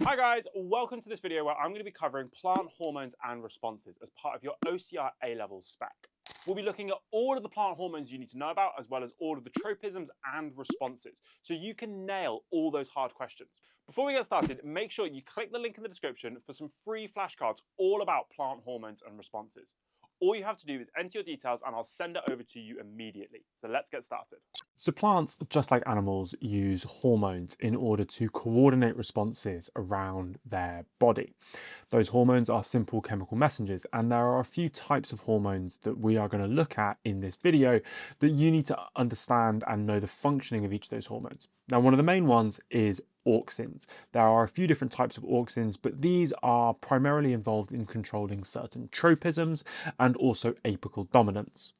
Hi guys, welcome to this video where I'm going to be covering plant hormones and responses as part of your OCR A-level spec. We'll be looking at all of the plant hormones you need to know about, as well as all of the tropisms and responses, so you can nail all those hard questions. Before we get started, make sure you click the link in the description for some free flashcards all about plant hormones and responses. All you have to do is enter your details and I'll send it over to you immediately. So let's get started. So plants, just like animals, use hormones in order to coordinate responses around their body. Those hormones are simple chemical messengers, and there are a few types of hormones that we are going to look at in this video that you need to understand and know the functioning of each of those hormones. Now, one of the main ones is auxins. There are a few different types of auxins, but these are primarily involved in controlling certain tropisms and also apical dominance.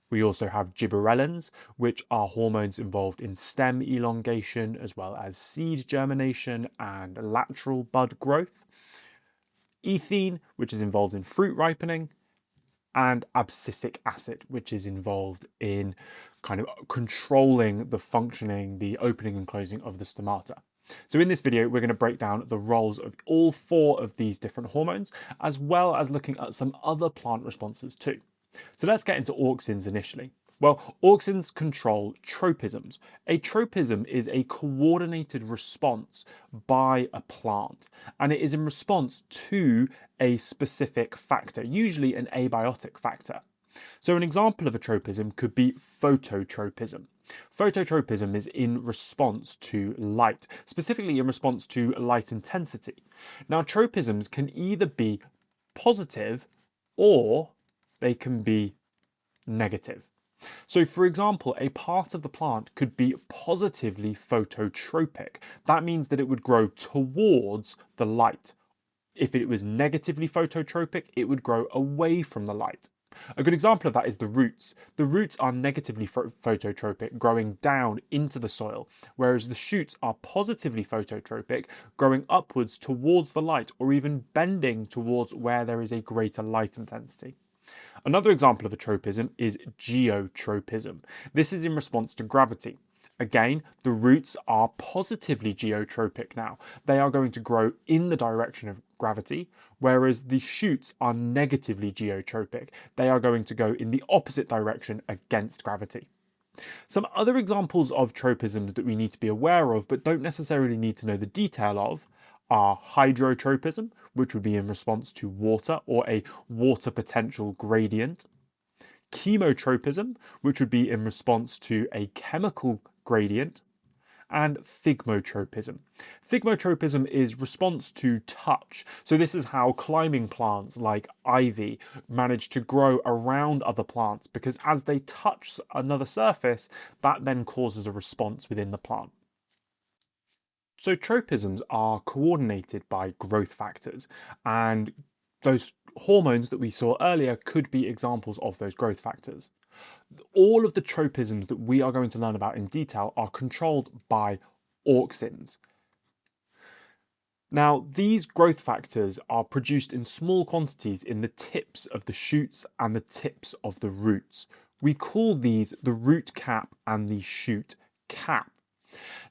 We also have gibberellins, which are hormones involved in stem elongation, as well as seed germination and lateral bud growth. Ethene, which is involved in fruit ripening, and abscisic acid, which is involved in kind of controlling the functioning, the opening and closing of the stomata. So in this video, we're going to break down the roles of all four of these different hormones, as well as looking at some other plant responses too. So let's get into auxins initially. Well, auxins control tropisms. A tropism is a coordinated response by a plant, and it is in response to a specific factor, usually an abiotic factor. So an example of a tropism could be phototropism. Phototropism is in response to light, specifically in response to light intensity. Now, tropisms can either be positive or they can be negative. So for example, a part of the plant could be positively phototropic. That means that it would grow towards the light. If it was negatively phototropic, it would grow away from the light. A good example of that is the roots. The roots are negatively phototropic, growing down into the soil, whereas the shoots are positively phototropic, growing upwards towards the light, or even bending towards where there is a greater light intensity. Another example of a tropism is geotropism. This is in response to gravity. Again, the roots are positively geotropic now. They are going to grow in the direction of gravity, whereas the shoots are negatively geotropic. They are going to go in the opposite direction against gravity. Some other examples of tropisms that we need to be aware of, but don't necessarily need to know the detail of, are hydrotropism, which would be in response to water or a water potential gradient. Chemotropism, which would be in response to a chemical gradient. And thigmotropism. Thigmotropism is response to touch. So this is how climbing plants like ivy manage to grow around other plants, because as they touch another surface, that then causes a response within the plant. So tropisms are coordinated by growth factors, and those hormones that we saw earlier could be examples of those growth factors. All of the tropisms that we are going to learn about in detail are controlled by auxins. Now, these growth factors are produced in small quantities in the tips of the shoots and the tips of the roots. We call these the root cap and the shoot cap.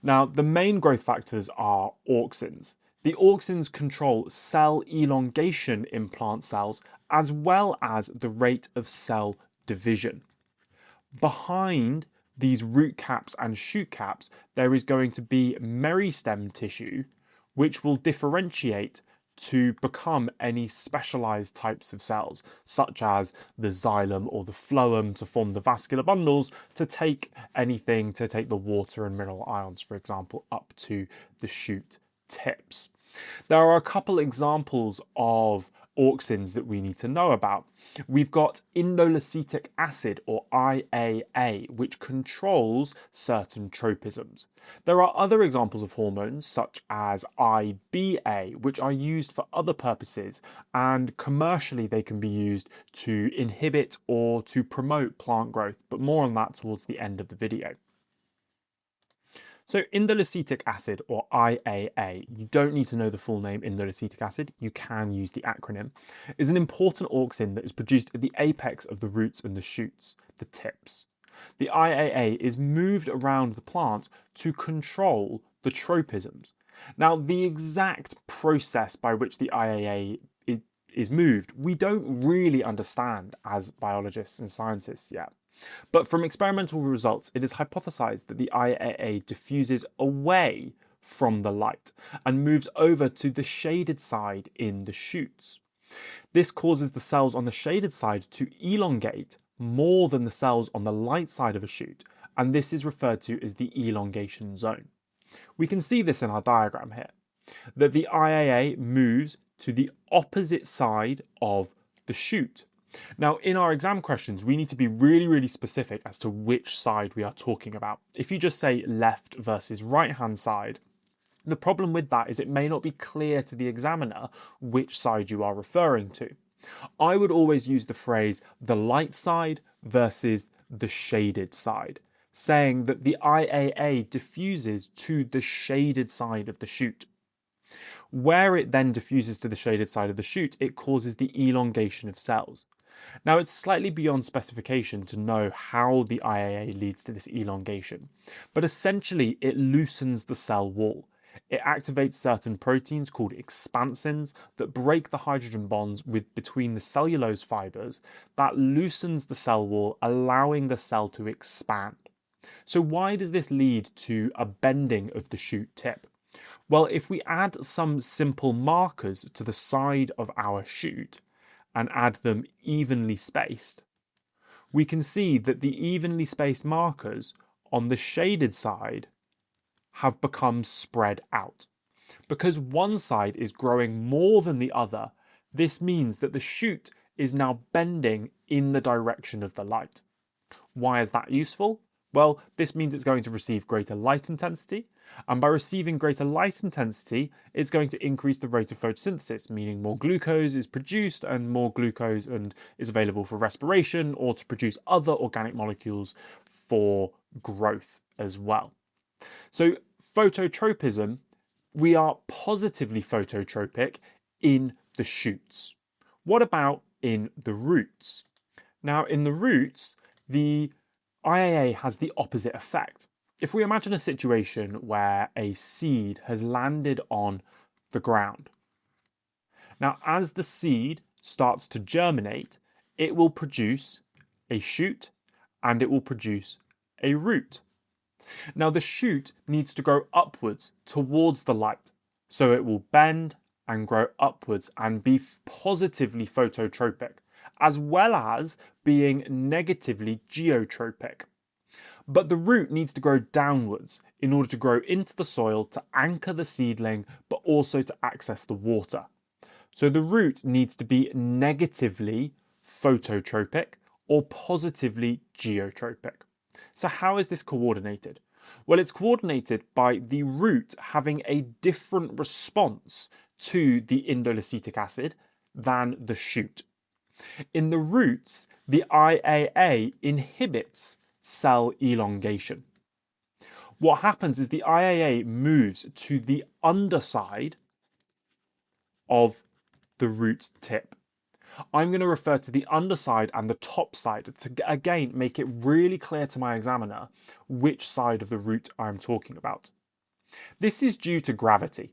Now, the main growth factors are auxins. The auxins control cell elongation in plant cells, as well as the rate of cell division. Behind these root caps and shoot caps, there is going to be meristem tissue, which will differentiate to become any specialized types of cells, such as the xylem or the phloem to form the vascular bundles to take anything, to take the water and mineral ions, for example, up to the shoot tips. There are a couple examples of auxins that we need to know about. We've got indoleacetic acid, or IAA, which controls certain tropisms. There are other examples of hormones such as IBA, which are used for other purposes, and commercially they can be used to inhibit or to promote plant growth, but more on that towards the end of the video. So indoleacetic acid, or IAA, you don't need to know the full name indoleacetic acid, you can use the acronym, is an important auxin that is produced at the apex of the roots and the shoots, the tips. The IAA is moved around the plant to control the tropisms. Now, the exact process by which the IAA is moved, we don't really understand as biologists and scientists yet. But from experimental results, it is hypothesized that the IAA diffuses away from the light and moves over to the shaded side in the shoots. This causes the cells on the shaded side to elongate more than the cells on the light side of a shoot, and this is referred to as the elongation zone. We can see this in our diagram here, that the IAA moves to the opposite side of the shoot. Now, in our exam questions, we need to be really specific as to which side we are talking about. If you just say left versus right-hand side, the problem with that is it may not be clear to the examiner which side you are referring to. I would always use the phrase the light side versus the shaded side, saying that the IAA diffuses to the shaded side of the shoot. Where it then diffuses to the shaded side of the shoot, it causes the elongation of cells. Now, it's slightly beyond specification to know how the IAA leads to this elongation, but essentially it loosens the cell wall. It activates certain proteins called expansins that break the hydrogen bonds between the cellulose fibers. That loosens the cell wall, allowing the cell to expand. So why does this lead to a bending of the shoot tip? Well, if we add some simple markers to the side of our shoot and add them evenly spaced, we can see that the evenly spaced markers on the shaded side have become spread out. Because one side is growing more than the other, this means that the shoot is now bending in the direction of the light. Why is that useful? Well, this means it's going to receive greater light intensity, and by receiving greater light intensity, it's going to increase the rate of photosynthesis, meaning more glucose is produced and more glucose is available for respiration or to produce other organic molecules for growth as well. So phototropism, we are positively phototropic in the shoots. What about in the roots? Now, in the roots, the IAA has the opposite effect. If we imagine a situation where a seed has landed on the ground. Now, as the seed starts to germinate, it will produce a shoot and it will produce a root. Now, the shoot needs to grow upwards towards the light, so it will bend and grow upwards and be positively phototropic, as well as being negatively geotropic. But the root needs to grow downwards in order to grow into the soil to anchor the seedling, but also to access the water. So the root needs to be negatively phototropic or positively geotropic. So how is this coordinated? Well, it's coordinated by the root having a different response to the indoleacetic acid than the shoot. In the roots, the IAA inhibits cell elongation. What happens is the IAA moves to the underside of the root tip. I'm going to refer to the underside and the top side to, again, make it really clear to my examiner which side of the root I'm talking about. This is due to gravity.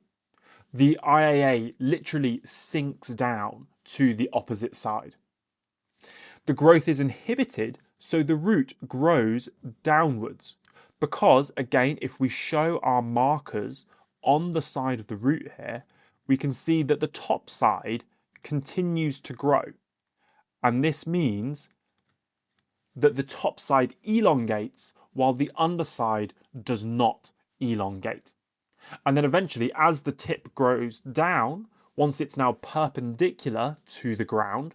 The IAA literally sinks down to the opposite side. The growth is inhibited, so the root grows downwards. Because, again, if we show our markers on the side of the root here, we can see that the top side continues to grow. And this means that the top side elongates while the underside does not elongate. And then eventually, as the tip grows down, once it's now perpendicular to the ground,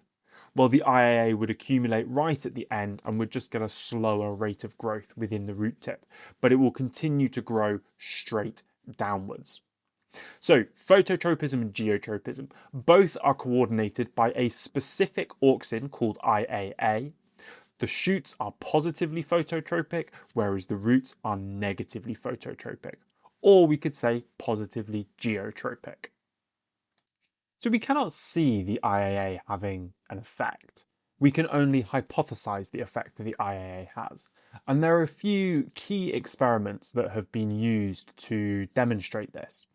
well, the IAA would accumulate right at the end and would just get a slower rate of growth within the root tip, but it will continue to grow straight downwards. So phototropism and geotropism, both are coordinated by a specific auxin called IAA. The shoots are positively phototropic, whereas the roots are negatively phototropic. Or we could say positively geotropic. So we cannot see the IAA having an effect. We can only hypothesize the effect that the IAA has. And there are a few key experiments that have been used to demonstrate this.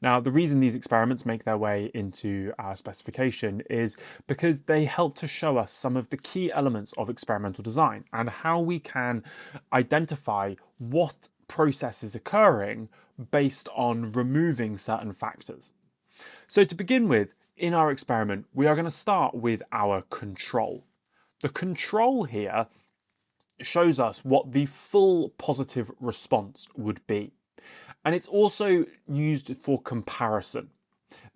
Now, the reason these experiments make their way into our specification is because they help to show us some of the key elements of experimental design and how we can identify what process is occurring based on removing certain factors. So to begin with, in our experiment, we are going to start with our control. The control here shows us what the full positive response would be. And it's also used for comparison.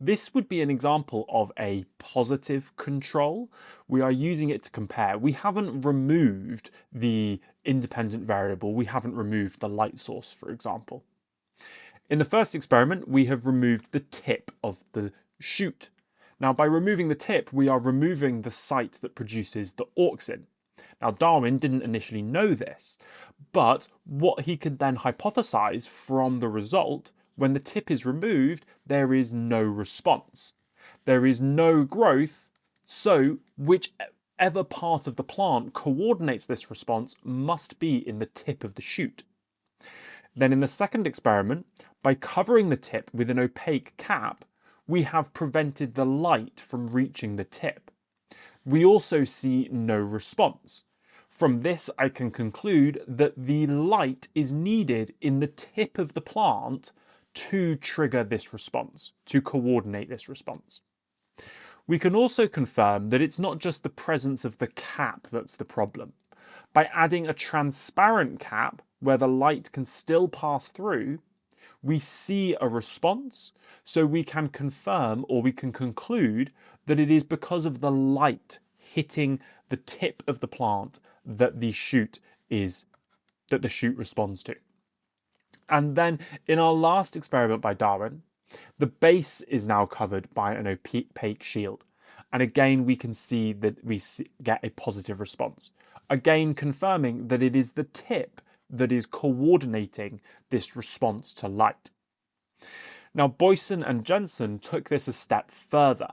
This would be an example of a positive control. We are using it to compare. We haven't removed the independent variable. We haven't removed the light source, for example. In the first experiment, we have removed the tip of the chute. Now, by removing the tip, we are removing the site that produces the auxin. Now, Darwin didn't initially know this, but what he could then hypothesize from the result, when the tip is removed, there is no response. There is no growth, so whichever part of the plant coordinates this response must be in the tip of the shoot. Then in the second experiment, by covering the tip with an opaque cap, we have prevented the light from reaching the tip. We also see no response. From this, I can conclude that the light is needed in the tip of the plant to trigger this response, to coordinate this response. We can also confirm that it's not just the presence of the cap that's the problem. By adding a transparent cap where the light can still pass through, we see a response, so we can confirm or we can conclude that it is because of the light hitting the tip of the plant that the shoot responds to. And then in our last experiment by Darwin, the base is now covered by an opaque shield. And again, we can see that we get a positive response. Again, confirming that it is the tip that is coordinating this response to light. Now, Boyson and Jensen took this a step further.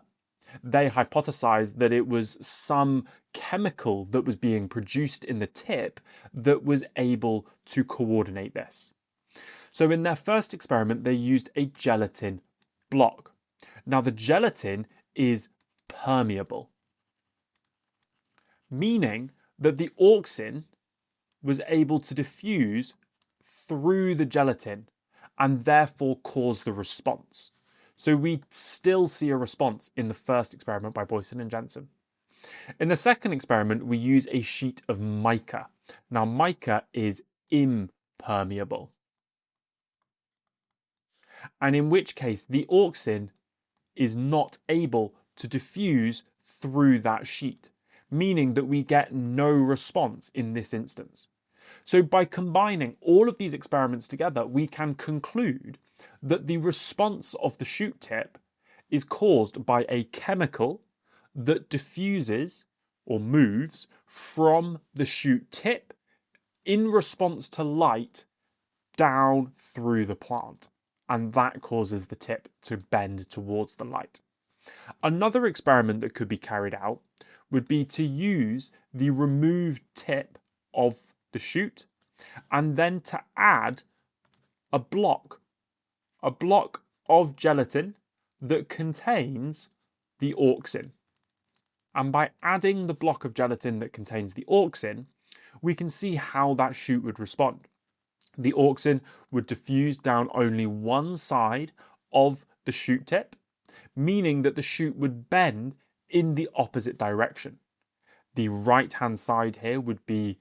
They hypothesized that it was some chemical that was being produced in the tip that was able to coordinate this. So in their first experiment, they used a gelatin block. Now, the gelatin is permeable, meaning that the auxin was able to diffuse through the gelatin and therefore cause the response. So we still see a response in the first experiment by Boyson and Jensen. In the second experiment, we use a sheet of mica. Now, mica is impermeable, and in which case the auxin is not able to diffuse through that sheet, meaning that we get no response in this instance. So by combining all of these experiments together, we can conclude that the response of the shoot tip is caused by a chemical that diffuses or moves from the shoot tip in response to light down through the plant. And that causes the tip to bend towards the light. Another experiment that could be carried out would be to use the removed tip of the shoot and then to add a block of gelatin that contains the auxin. And by adding the block of gelatin that contains the auxin, we can see how that shoot would respond. The auxin would diffuse down only one side of the shoot tip, meaning that the shoot would bend in the opposite direction. The right-hand side here would be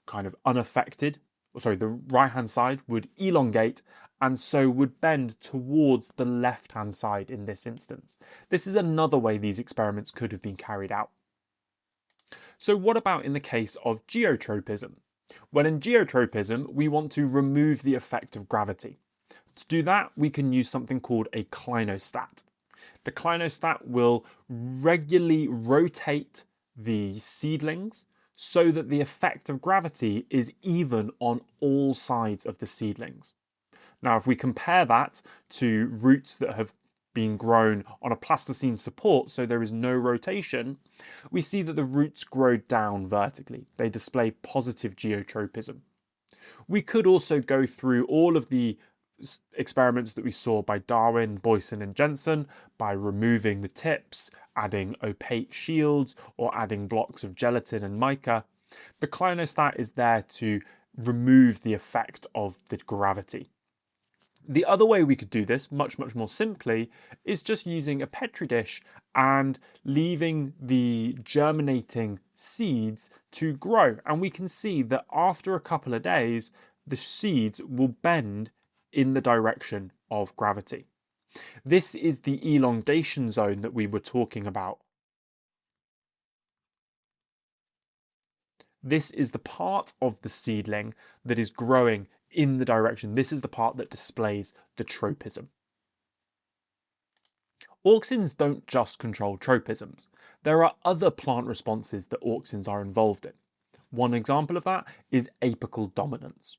kind of unaffected. The right-hand side would elongate and so would bend towards the left-hand side in this instance. This is another way these experiments could have been carried out. So what about in the case of geotropism? Well, in geotropism, we want to remove the effect of gravity. To do that, we can use something called a clinostat. The clinostat will regularly rotate the seedlings so that the effect of gravity is even on all sides of the seedlings. Now, if we compare that to roots that have being grown on a plasticine support, so there is no rotation, we see that the roots grow down vertically. They display positive geotropism. We could also go through all of the experiments that we saw by Darwin, Boyson and Jensen by removing the tips, adding opaque shields or adding blocks of gelatin and mica. The clinostat is there to remove the effect of the gravity. The other way we could do this, much more simply, is just using a Petri dish and leaving the germinating seeds to grow. And we can see that after a couple of days, the seeds will bend in the direction of gravity. This is the elongation zone that we were talking about. This is the part of the seedling that is growing in the direction. This is the part that displays the tropism. Auxins don't just control tropisms. There are other plant responses that auxins are involved in. One example of that is apical dominance.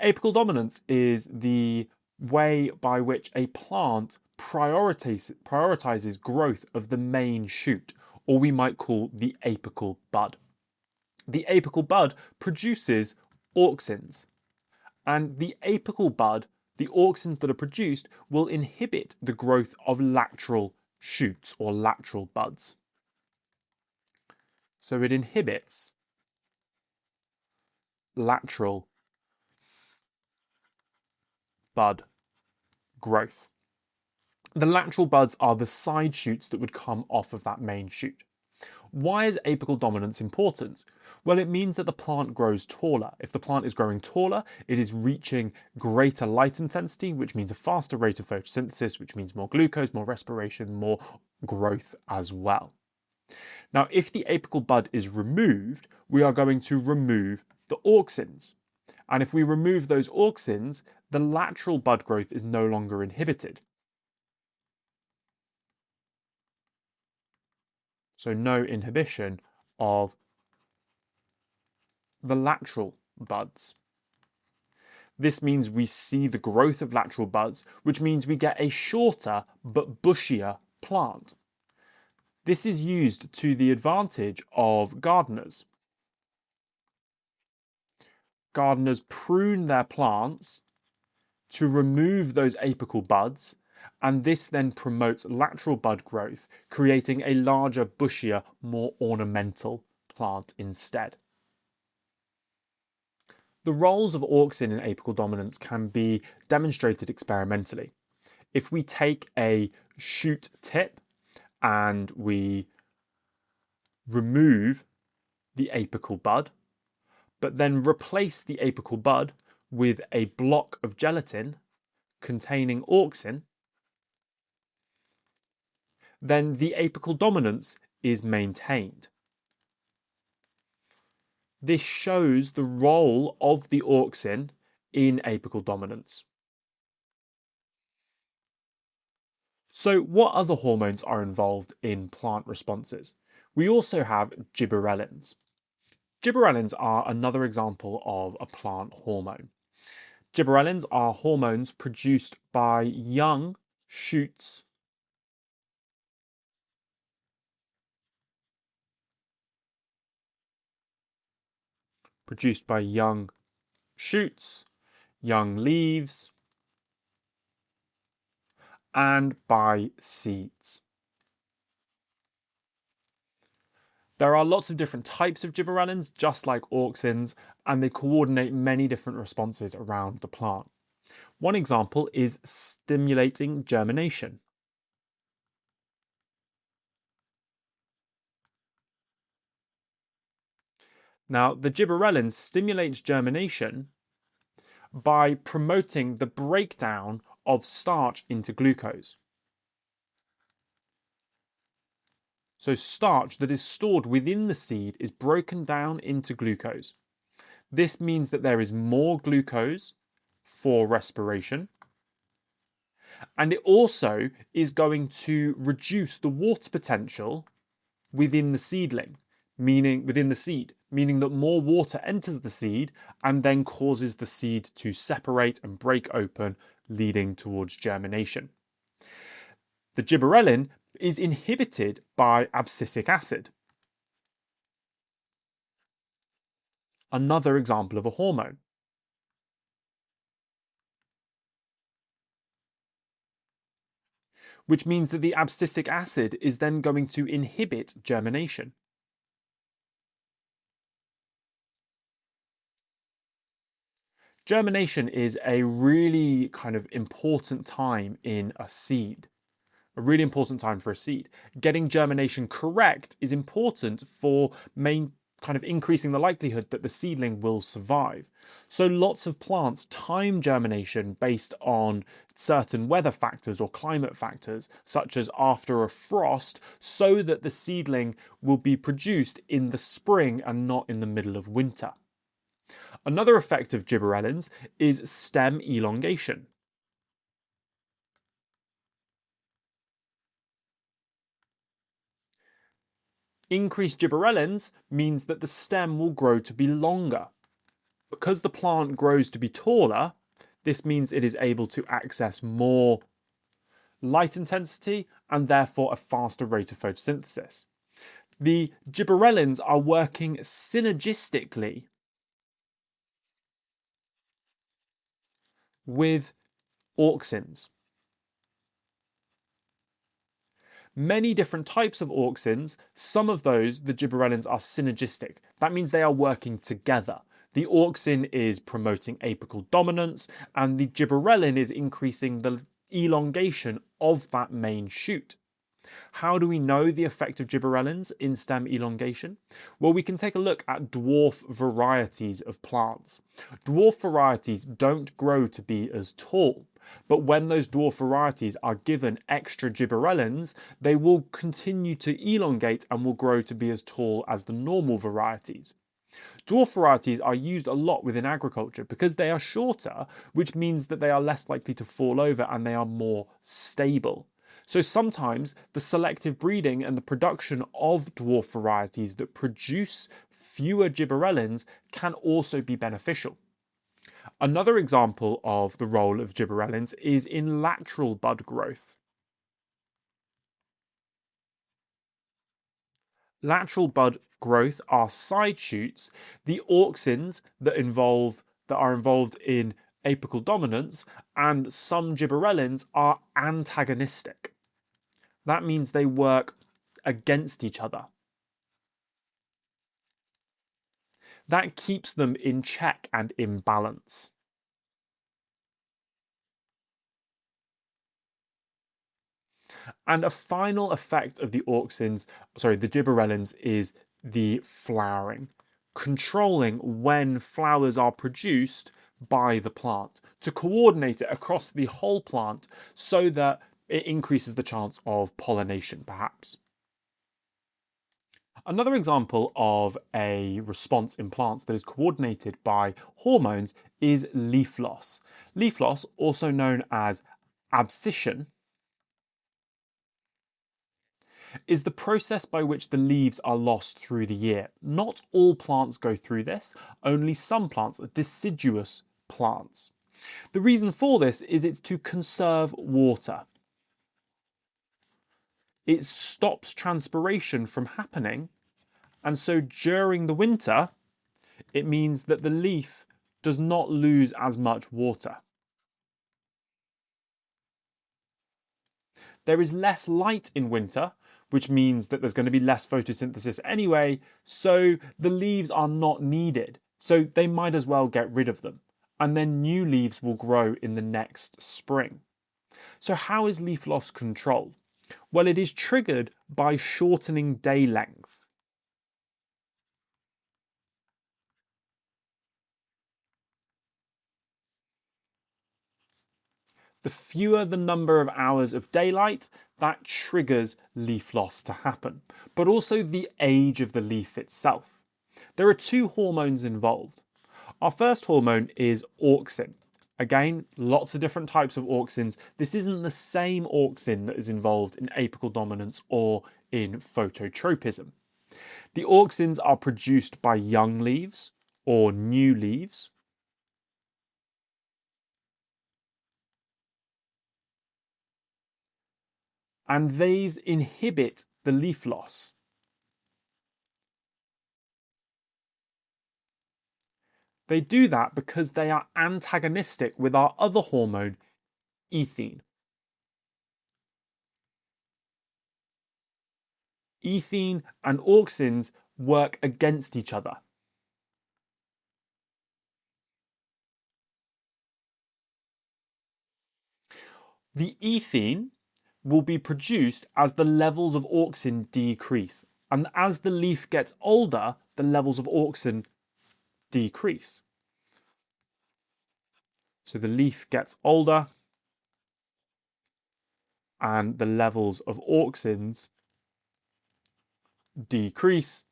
Apical dominance is the way by which a plant prioritizes growth of the main shoot, or we might call the apical bud. The apical bud produces auxins, and the apical bud, the auxins that are produced, will inhibit the growth of lateral shoots or lateral buds. So it inhibits lateral bud growth. The lateral buds are the side shoots that would come off of that main shoot. Why is apical dominance important? Well, it means that the plant grows taller. If the plant is growing taller, it is reaching greater light intensity, which means a faster rate of photosynthesis, which means more glucose, more respiration, more growth as well. Now, if the apical bud is removed, we are going to remove the auxins. And if we remove those auxins, the lateral bud growth is no longer inhibited. So no inhibition of the lateral buds. This means we see the growth of lateral buds, which means we get a shorter but bushier plant. This is used to the advantage of gardeners. Gardeners prune their plants to remove those apical buds, and this then promotes lateral bud growth, creating a larger, bushier, more ornamental plant instead. The roles of auxin in apical dominance can be demonstrated experimentally. If we take a shoot tip and we remove the apical bud, but then replace the apical bud with a block of gelatin containing auxin, then the apical dominance is maintained. This shows the role of the auxin in apical dominance. So what other hormones are involved in plant responses? We also have gibberellins. Gibberellins are another example of a plant hormone. Gibberellins are hormones produced by young shoots young leaves, and by seeds. There are lots of different types of gibberellins, just like auxins, and they coordinate many different responses around the plant. One example is stimulating germination. Now, the gibberellin stimulates germination by promoting the breakdown of starch into glucose. So starch that is stored within the seed is broken down into glucose. This means that there is more glucose for respiration, and it also is going to reduce the water potential within the seedling, meaning that more water enters the seed and then causes the seed to separate and break open, leading towards germination. The gibberellin is inhibited by abscisic acid, another example of a hormone. Which means that the abscisic acid is then going to inhibit germination. Germination is a really kind of important time in a seed. A really important time for a seed. Getting germination correct is important for increasing the likelihood that the seedling will survive. So lots of plants time germination based on certain weather factors or climate factors, such as after a frost, so that the seedling will be produced in the spring and not in the middle of winter. Another effect of gibberellins is stem elongation. Increased gibberellins means that the stem will grow to be longer. Because the plant grows to be taller, this means it is able to access more light intensity and therefore a faster rate of photosynthesis. The gibberellins are working synergistically with auxins. Many different types of auxins, some of those, the gibberellins, are synergistic. That means they are working together. The auxin is promoting apical dominance, and the gibberellin is increasing the elongation of that main shoot. How do we know the effect of gibberellins in stem elongation? Well, we can take a look at dwarf varieties of plants. Dwarf varieties don't grow to be as tall, but when those dwarf varieties are given extra gibberellins, they will continue to elongate and will grow to be as tall as the normal varieties. Dwarf varieties are used a lot within agriculture because they are shorter, which means that they are less likely to fall over and they are more stable. So sometimes the selective breeding and the production of dwarf varieties that produce fewer gibberellins can also be beneficial. Another example of the role of gibberellins is in lateral bud growth. Lateral bud growth are side shoots. The auxins that are involved in apical dominance and some gibberellins are antagonistic. That means they work against each other. That keeps them in check and in balance. And a final effect of the gibberellins, is the flowering, controlling when flowers are produced by the plant to coordinate it across the whole plant so that it increases the chance of pollination, perhaps. Another example of a response in plants that is coordinated by hormones is leaf loss. Leaf loss, also known as abscission, is the process by which the leaves are lost through the year. Not all plants go through this, only some plants, deciduous plants. The reason for this is it's to conserve water. It stops transpiration from happening, and so during the winter, it means that the leaf does not lose as much water. There is less light in winter, which means that there's going to be less photosynthesis anyway, so the leaves are not needed. So they might as well get rid of them. And then new leaves will grow in the next spring. So how is leaf loss controlled? Well, it is triggered by shortening day length. The fewer the number of hours of daylight, that triggers leaf loss to happen, but also the age of the leaf itself. There are two hormones involved. Our first hormone is auxin. Again, lots of different types of auxins. This isn't the same auxin that is involved in apical dominance or in phototropism. The auxins are produced by young leaves or new leaves. and these inhibit the leaf loss. They do that because they are antagonistic with our other hormone, ethene. Ethene and auxins work against each other. The ethene will be produced as the levels of auxin decrease. And as the leaf gets older, the levels of auxin decrease. So the leaf gets older and the levels of auxins decrease,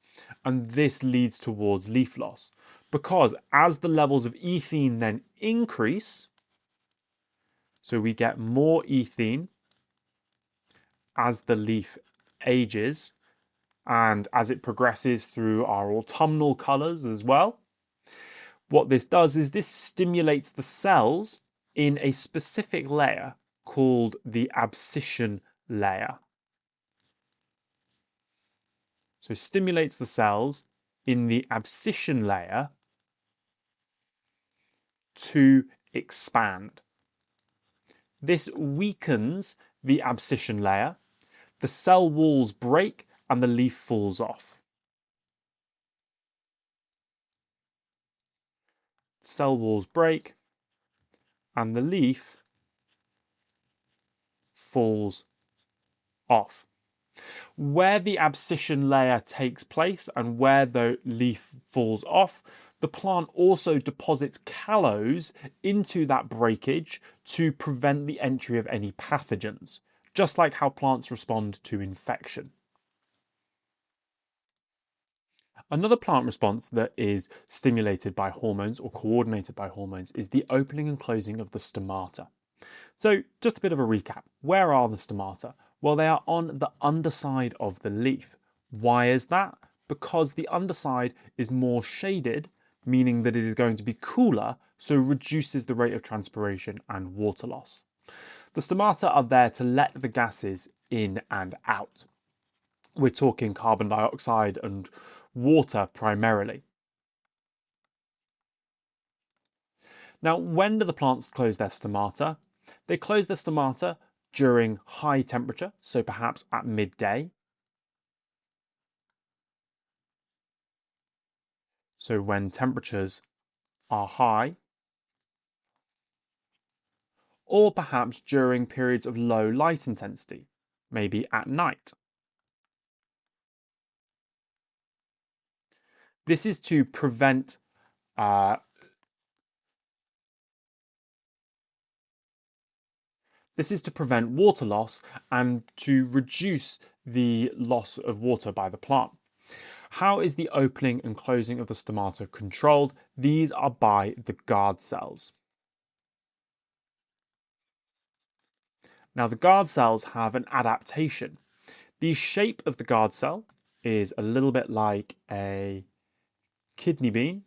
and this leads towards leaf loss. Because as the levels of ethene then increase, so we get more ethene as the leaf ages and as it progresses through our autumnal colours as well. What this does is this stimulates the cells in a specific layer called the abscission layer. So stimulates the cells in the abscission layer to expand. This weakens the abscission layer, the cell walls break and the leaf falls off. Cell walls break and the leaf falls off. Where the abscission layer takes place and where the leaf falls off, the plant also deposits callose into that breakage to prevent the entry of any pathogens, just like how plants respond to infection. Another plant response that is stimulated by hormones or coordinated by hormones is the opening and closing of the stomata. So just a bit of a recap. Where are the stomata? Well, they are on the underside of the leaf. Why is that? Because the underside is more shaded, meaning that it is going to be cooler, so reduces the rate of transpiration and water loss. The stomata are there to let the gases in and out. We're talking carbon dioxide and water primarily. Now, when do the plants close their stomata? They close their stomata during high temperature, so perhaps at midday. So when temperatures are high, or perhaps during periods of low light intensity, maybe at night. This is to prevent water loss and to reduce the loss of water by the plant. How is the opening and closing of the stomata controlled? These are by the guard cells. Now, the guard cells have an adaptation. The shape of the guard cell is a little bit like a kidney bean,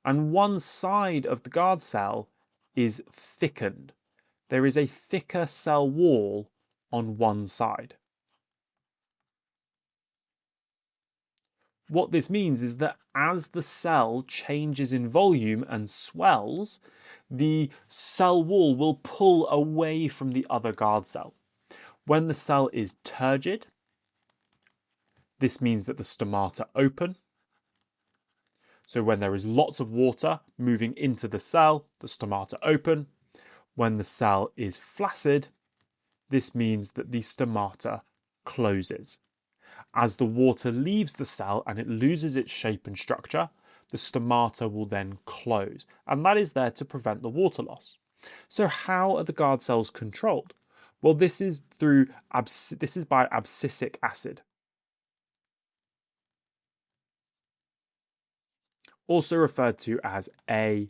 and one side of the guard cell is thickened. There is a thicker cell wall on one side. What this means is that as the cell changes in volume and swells, the cell wall will pull away from the other guard cell. When the cell is turgid, this means that the stomata open. So when there is lots of water moving into the cell, the stomata open. When the cell is flaccid, this means that the stomata closes. As the water leaves the cell and it loses its shape and structure, the stomata will then close, and that is there to prevent the water loss. So how are the guard cells controlled? Well, this is by abscisic acid, also referred to as ABA.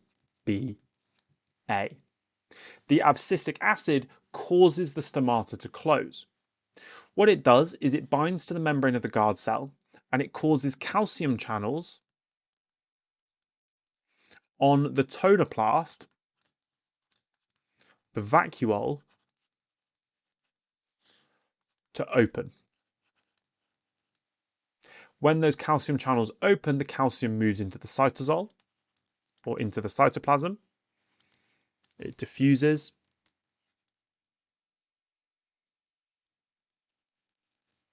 The abscisic acid causes the stomata to close. What it does is it binds to the membrane of the guard cell and it causes calcium channels on the tonoplast, the vacuole, to open. When those calcium channels open, the calcium moves into the cytosol or into the cytoplasm. It diffuses.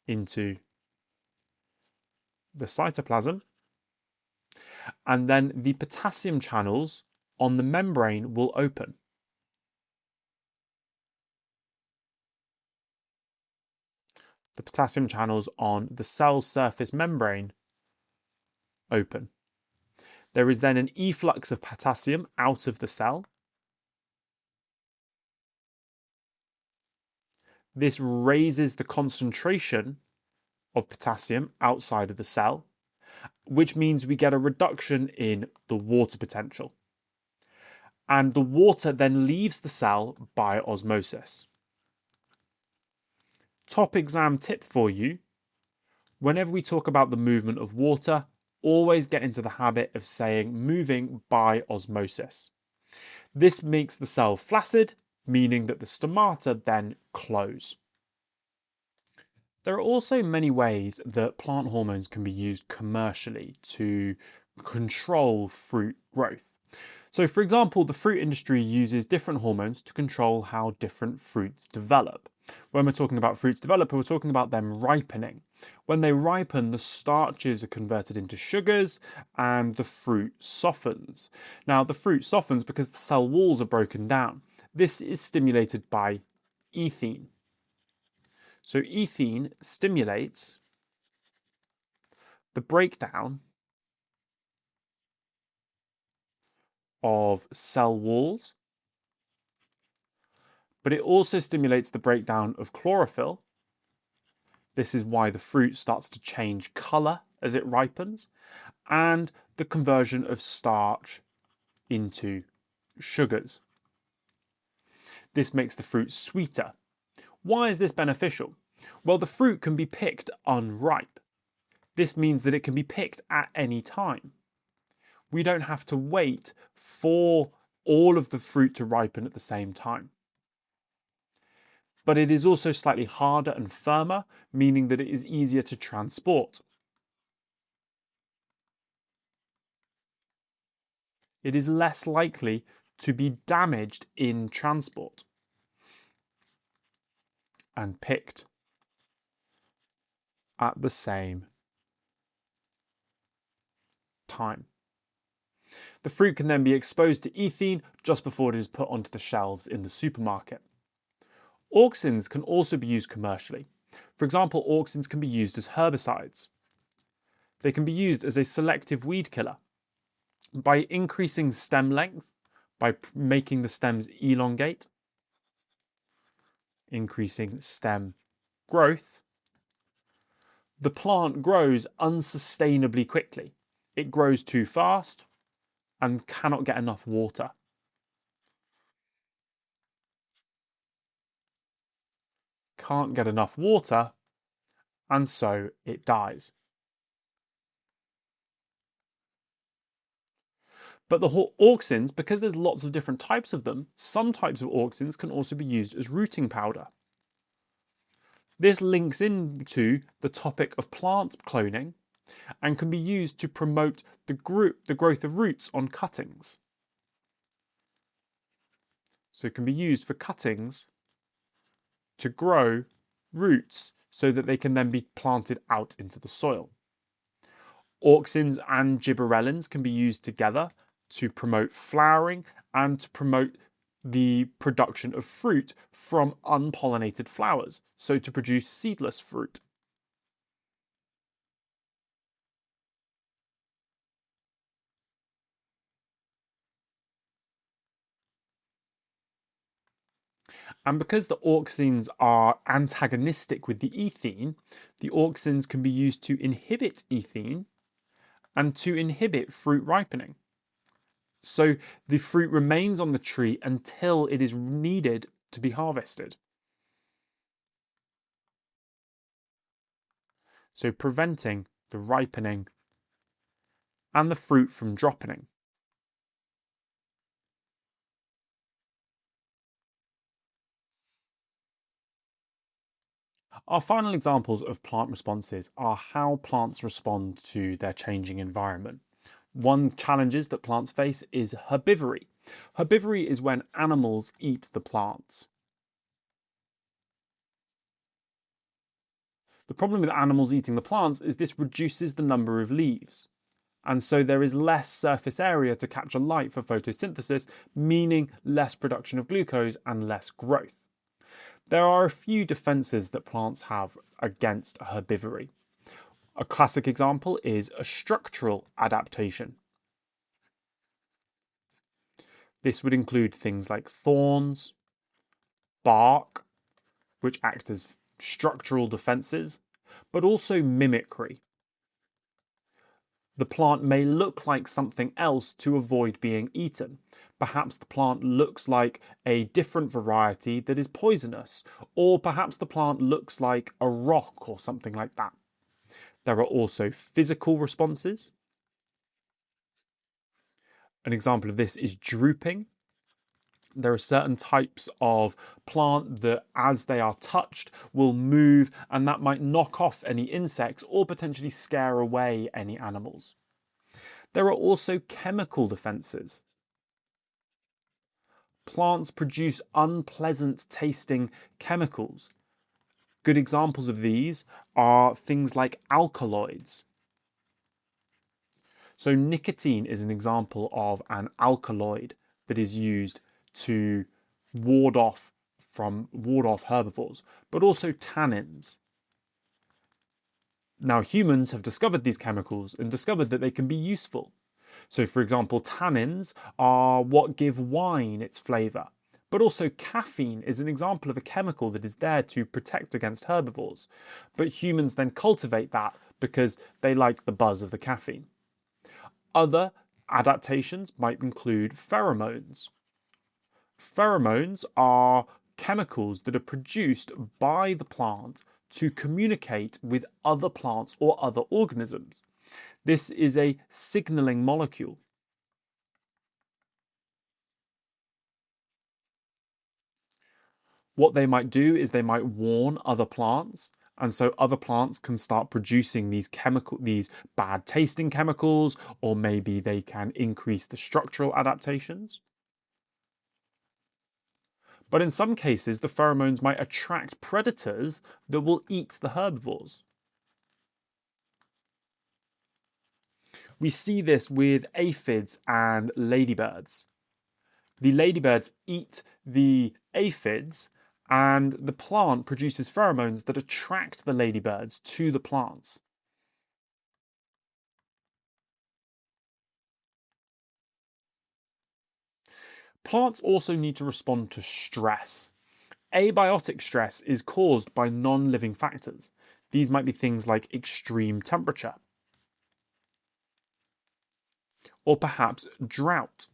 Into the cytoplasm, and then the potassium channels on the membrane will open. The potassium channels on the cell surface membrane open. There is then an efflux of potassium out of the cell. This raises the concentration of potassium outside of the cell, which means we get a reduction in the water potential. And the water then leaves the cell by osmosis. Top exam tip for you: whenever we talk about the movement of water, always get into the habit of saying moving by osmosis. This makes the cell flaccid, meaning that the stomata then close. There are also many ways that plant hormones can be used commercially to control fruit growth. So, for example, the fruit industry uses different hormones to control how different fruits develop. When we're talking about fruits develop, we're talking about them ripening. When they ripen, the starches are converted into sugars and the fruit softens. Now, the fruit softens because the cell walls are broken down. This is stimulated by ethene. So ethene stimulates the breakdown of cell walls, but it also stimulates the breakdown of chlorophyll. This is why the fruit starts to change colour as it ripens, and the conversion of starch into sugars. This makes the fruit sweeter. Why is this beneficial? Well, the fruit can be picked unripe. This means that it can be picked at any time. We don't have to wait for all of the fruit to ripen at the same time. But it is also slightly harder and firmer, meaning that it is easier to transport. It is less likely to be damaged in transport and picked at the same time. The fruit can then be exposed to ethene just before it is put onto the shelves in the supermarket. Auxins can also be used commercially. For example, auxins can be used as herbicides. They can be used as a selective weed killer by increasing stem length, by making the stems elongate, increasing stem growth. The plant grows unsustainably quickly. It grows too fast and cannot get enough water. Can't get enough water, and so it dies. But the auxins, because there's lots of different types of them, some types of auxins can also be used as rooting powder. This links into the topic of plant cloning and can be used to promote the growth of roots on cuttings. So it can be used for cuttings to grow roots so that they can then be planted out into the soil. Auxins and gibberellins can be used together to promote flowering and to promote the production of fruit from unpollinated flowers, so to produce seedless fruit. And because the auxins are antagonistic with the ethene, the auxins can be used to inhibit ethene and to inhibit fruit ripening. So the fruit remains on the tree until it is needed to be harvested. So preventing the ripening and the fruit from dropping. Our final examples of plant responses are how plants respond to their changing environment. One challenges that plants face is herbivory. Herbivory is when animals eat the plants. The problem with animals eating the plants is this reduces the number of leaves. And so there is less surface area to capture light for photosynthesis, meaning less production of glucose and less growth. There are a few defenses that plants have against herbivory. A classic example is a structural adaptation. This would include things like thorns, bark, which act as structural defenses, but also mimicry. The plant may look like something else to avoid being eaten. Perhaps the plant looks like a different variety that is poisonous, or perhaps the plant looks like a rock or something like that. There are also physical responses. An example of this is drooping. There are certain types of plant that, as they are touched, will move, and that might knock off any insects or potentially scare away any animals. There are also chemical defenses. Plants produce unpleasant tasting chemicals. Good examples of these are things like alkaloids. So nicotine is an example of an alkaloid that is used to ward off herbivores, but also tannins. Now humans have discovered these chemicals and discovered that they can be useful. So for example, tannins are what give wine its flavour, but also caffeine is an example of a chemical that is there to protect against herbivores. But humans then cultivate that because they like the buzz of the caffeine. Other adaptations might include pheromones. Pheromones are chemicals that are produced by the plant to communicate with other plants or other organisms. This is a signaling molecule. What they might do is they might warn other plants, and so other plants can start producing these bad tasting chemicals, or maybe they can increase the structural adaptations. But in some cases, the pheromones might attract predators that will eat the herbivores. We see this with aphids and ladybirds. The ladybirds eat the aphids, and the plant produces pheromones that attract the ladybirds to the plants. Plants also need to respond to stress. Abiotic stress is caused by non-living factors. These might be things like extreme temperature, or perhaps drought.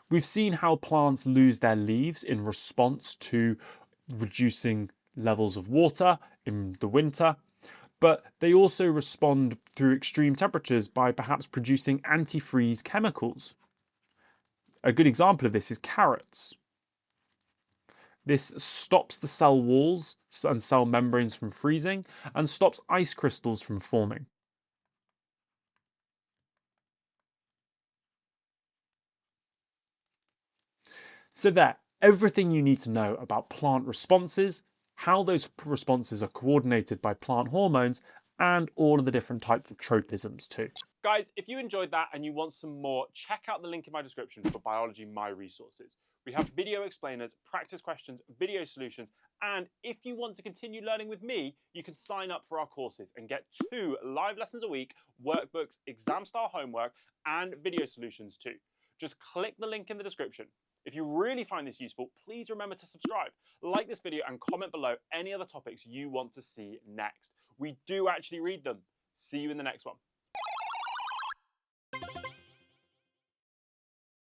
We've seen how plants lose their leaves in response to reducing levels of water in the winter, but they also respond through extreme temperatures by perhaps producing antifreeze chemicals. A good example of this is carrots. This stops the cell walls and cell membranes from freezing and stops ice crystals from forming. So there, everything you need to know about plant responses, how those responses are coordinated by plant hormones, and all of the different types of tropisms too. Guys, if you enjoyed that and you want some more, check out the link in my description for Biology My Resources. We have video explainers, practice questions, video solutions, and if you want to continue learning with me, you can sign up for our courses and get 2 live lessons a week, workbooks, exam-style homework, and video solutions too. Just click the link in the description. If you really find this useful, please remember to subscribe, like this video, and comment below any other topics you want to see next. We do actually read them. See you in the next one.